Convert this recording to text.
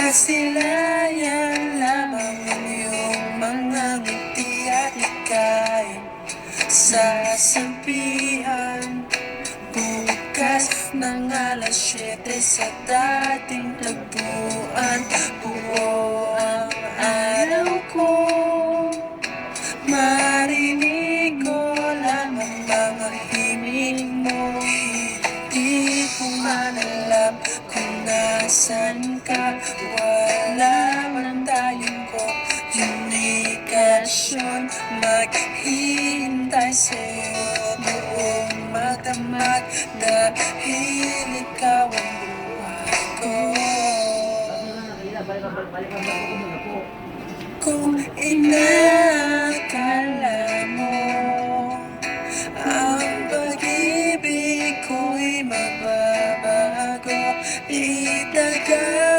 Kasilayan lamang ang iyong mga ngiti at ika'y sasabihan bukas ng alas 7 sa dating tagpuan. Buo ang araw ko, marinig ko lamang mga himig mo. Hindi ko man alam kung nasan ka. Wala man tayong komunikasyon, maghihintay sa'yo buong magdamag dahil ikaw ang buhay ko. Kung inakala mo ang pag-ibig ko'y mababago, itagal